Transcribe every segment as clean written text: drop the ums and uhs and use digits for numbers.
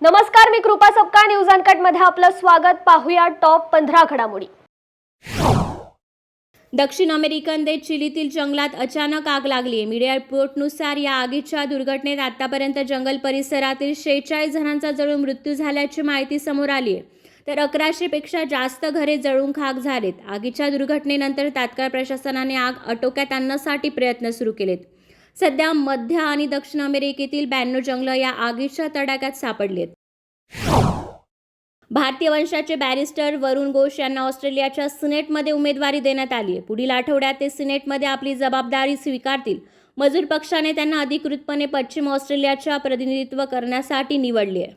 नमस्कार, मी कृपा Sapkal. News uncut मध्ये आपलं स्वागत. पाहूया टॉप 15 घडामोडी. दक्षिण अमेरिकन देश चिलीतील जंगलात अचानक आग लागली. मीडिया रिपोर्टनुसार या आगीच्या दुर्घटनेत आतापर्यंत जंगल परिसरातील 46 जणांचा जळून मृत्यू झाल्याची माहिती समोर आली आहे. तर 1100 पेक्षा जास्त घरे जळून खाक झालेत. आगीच्या दुर्घटनेनंतर तात्काळ प्रशासनाने आग आटोक्यात आणण्यासाठी प्रयत्न सुरू केलेत. सध्या मध्य आणि दक्षिण अमेरिकेतील 92 जंगलं या आगीच्या तडाख्यात सापडलीत. भारतीय वंशाचे बॅरिस्टर वरुण घोष यांना ऑस्ट्रेलियाच्या सिनेटमध्ये उमेदवारी देण्यात आली आहे. पुढील आठवड्यात ते सिनेटमध्ये आपली जबाबदारी स्वीकारतील. मजूर पक्षाने त्यांना अधिकृतपणे पश्चिम ऑस्ट्रेलियाच्या प्रतिनिधित्व करण्यासाठी निवडले आहे.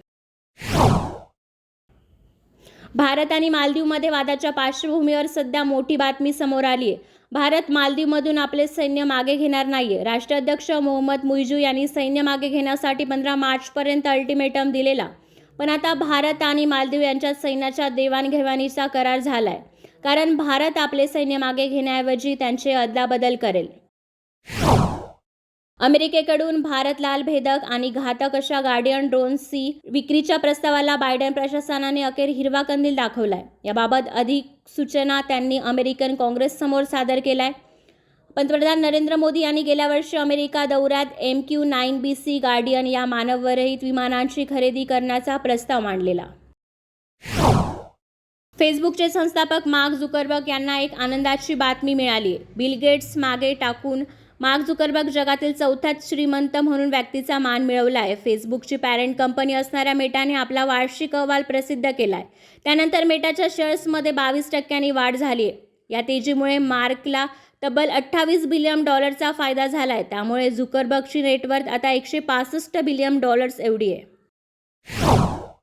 भारत आणि मालदीवमध्ये वादाच्या पार्श्वभूमीवर सध्या मोठी बातमी समोर आली आहे. भारत मालदीवमधून आपले सैन्य मागे घेणार नाहीये. राष्ट्राध्यक्ष मोहम्मद मुइझू यांनी सैन्य मागे घेण्यासाठी 15 मार्चपर्यंत अल्टिमेटम दिलेला. पण आता भारत आणि मालदीव यांच्यात सैन्याच्या देवाणघेवाणीचा करार झालाय. कारण भारत आपले सैन्य मागे घेण्याऐवजी त्यांचे अदलाबदल करेल. अमेरिकेकडून भारत लाल भेदक आणि घातक अशा गार्डियन ड्रोनची विक्रीच्या प्रस्तावाला बायडन प्रशासनाने अखेर हिरवा कंदील दाखवलाय. याबाबत अधिक सूचना त्यांनी अमेरिकन काँग्रेससमोर सादर केलाय. पंतप्रधान नरेंद्र मोदी यांनी गेल्या वर्षी अमेरिका दौऱ्यात MQ-9B गार्डियन या मानवरहित विमानांची खरेदी करण्याचा प्रस्ताव मांडलेला. फेसबुकचे संस्थापक मार्क झुकरबर्ग यांना एक आनंदाची बातमी मिळाली. बिल गेट्स मागे टाकून मार्क झुकरबर्ग जगातील चौथ्यात श्रीमंत म्हणून व्यक्तीचा मान मिळवलाय. फेसबुकची पॅरेंट कंपनी असणाऱ्या मेटाने आपला वार्षिक अहवाल प्रसिद्ध केलाय. त्यानंतर मेटाच्या शेअर्समध्ये 22% वाढ झाली आहे. या तेजीमुळे मार्कला तब्बल $28 बिलियन फायदा झालाय. त्यामुळे झुकरबर्गची नेटवर्थ आता $165 बिलियन एवढी आहे.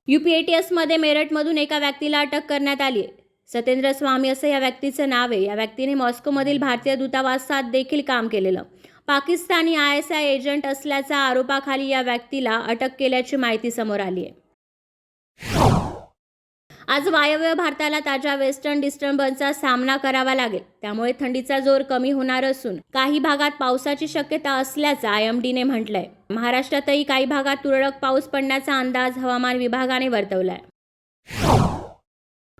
UPATSमध्ये मेरठमधून एका व्यक्तीला अटक करण्यात आली आहे. सत्येंद्र स्वामी असं या व्यक्तीचं नाव आहे. या व्यक्तीने मॉस्कोमधील भारतीय दूतावासात देखील काम केलेलं. पाकिस्तानी ISI एजंट असल्याच्या आरोपाखाली या व्यक्तीला अटक केल्याची माहिती समोर आली आहे. आज वायव्य भारताला ताज्या वेस्टर्न डिस्टर्बन्सचा सामना करावा लागेल. त्यामुळे थंडीचा जोर कमी होणार असून काही भागात पावसाची शक्यता असल्याचं IMDने म्हटलंय. महाराष्ट्रातही काही भागात तुरळक पाऊस पडण्याचा अंदाज हवामान विभागाने वर्तवलाय.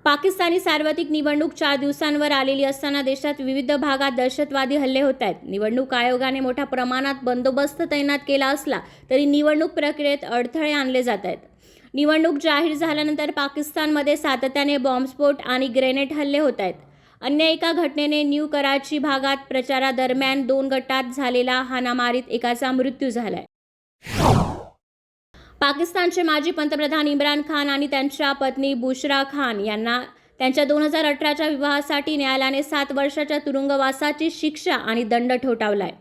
पाकिस्तानी सार्वत्रिक निवडणूक 4 दिवसांवर आलेली असताना देशात विविध भागात दहशतवादी हल्ले होत आहेत. निवडणूक आयोगाने मोठ्या प्रमाणात बंदोबस्त तैनात केला असला तरी निवडणूक प्रक्रियेत अडथळे आणले जात आहेत. निवडणूक जाहीर झाल्यानंतर पाकिस्तानमध्ये सातत्याने बॉम्बस्फोट आणि ग्रेनेड हल्ले होत आहेत. अन्य एका घटनेने न्यू कराची भागात प्रचारादरम्यान 2 गटात झालेल्या हाणामारीत एकाचा मृत्यू झालाय. पाकिस्तानचे माजी पंतप्रधान इम्रान खान आणि त्यांच्या पत्नी बुशरा खान यांना त्यांच्या 2018च्या विवाहासाठी न्यायालयाने 7 वर्षाच्या तुरुंगवासाची शिक्षा आणि दंड ठोठावलाय.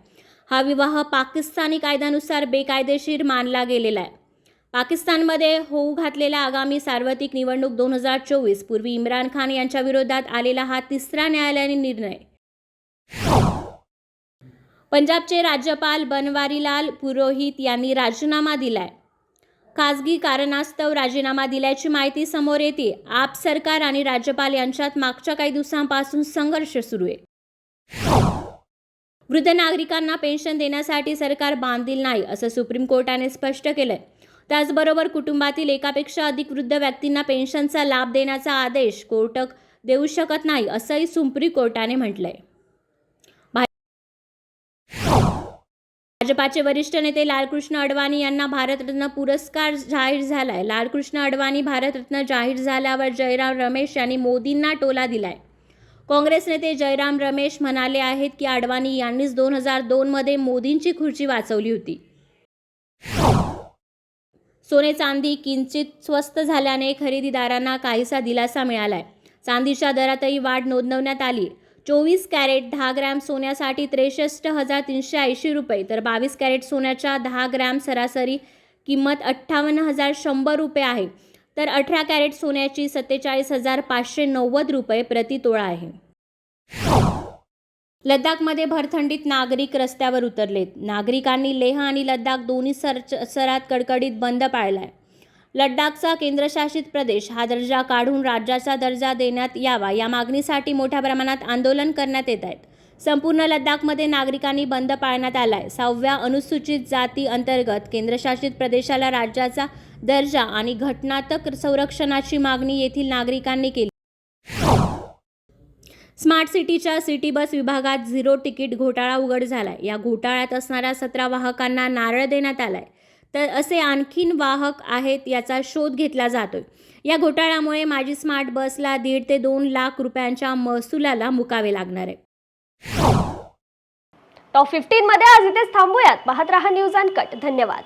हा विवाह पाकिस्तानी कायद्यानुसार बेकायदेशीर मानला गेलेला आहे. पाकिस्तानमध्ये होऊ घातलेल्या आगामी सार्वत्रिक निवडणूक 2024 पूर्वी इम्रान खान यांच्या विरोधात आलेला हा तिसरा न्यायालयीन निर्णय. पंजाबचे राज्यपाल बनवारीलाल पुरोहित यांनी राजीनामा दिलाय. खासगी कारणास्तव राजीनामा दिल्याची माहिती समोर येते. आप सरकार आणि राज्यपाल यांच्यात मागच्या काही दिवसांपासून संघर्ष सुरू आहे. वृद्ध नागरिकांना पेन्शन देण्यासाठी सरकार बांधील नाही असं सुप्रीम कोर्टाने स्पष्ट केलंय. त्याचबरोबर कुटुंबातील एकापेक्षा अधिक वृद्ध व्यक्तींना पेन्शनचा लाभ देण्याचा आदेश कोर्ट देऊ शकत नाही असंही सुप्रीम कोर्टाने म्हटलंय. भाजपाचे वरिष्ठ नेते लालकृष्ण अडवाणी यांना भारतरत्न पुरस्कार जाहीर झालाय. लालकृष्ण अडवाणी भारतरत्न जाहीर झाल्यावर जयराम रमेश यांनी मोदींना टोला दिलाय. काँग्रेस नेते जयराम रमेश म्हणाले आहेत की अडवाणी यांनीच 2002 मध्ये मोदींची खुर्ची वाचवली होती. सोने चांदी किंचित स्वस्त झाल्याने खरेदीदारांना काहीसा दिलासा मिळालाय. चांदीच्या दरातही वाढ नोंदवण्यात आली. 24 कॅरेट 10 ग्रॅम सोन्यासाठी 63,380 रुपये तर 22 कॅरेट सोन्याच्या 10 ग्रॅम सरासरी किंमत 58,100 रुपये आहे. तर 18 कॅरेट सोन्याची 47,590 रुपये प्रति तोळा आहे. लडाखमध्ये भरथंडीत नागरिक रस्त्यावर उतरलेत. नागरिकांनी लेह आणि लडाख दोन्ही परिसरात कडकडीत बंद पाळलाय. लडाखचा केंद्रशासित प्रदेश हा दर्जा काढून राज्याचा दर्जा देण्यात यावा या मागणीसाठी मोठ्या प्रमाणात आंदोलन करण्यात येत आहेत. संपूर्ण लडाखमध्ये नागरिकांनी बंद पाळण्यात आलाय. 6व्या अनुसूचित जाती अंतर्गत केंद्रशासित प्रदेशाला राज्याचा दर्जा आणि घटनात्मक संरक्षणाची मागणी येथील नागरिकांनी केली. स्मार्ट सिटीच्या सिटी बस विभागात 0 तिकीट घोटाळा उघड झालाय. या घोटाळ्यात असणाऱ्या 17 वाहकांना नारळ देण्यात आलाय, तर असे आणखीन वाहक आहेत याचा शोध घेतला जातोय. या घोटाळ्यामुळे माझी स्मार्ट बसला 1.5 ते 2 लाख रुपयांच्या महसुलाला मुकावे लागणार आहे. टॉप 15 मध्ये आज इथेच थांबूयात. पाहत रहा न्यूज अनकट. धन्यवाद.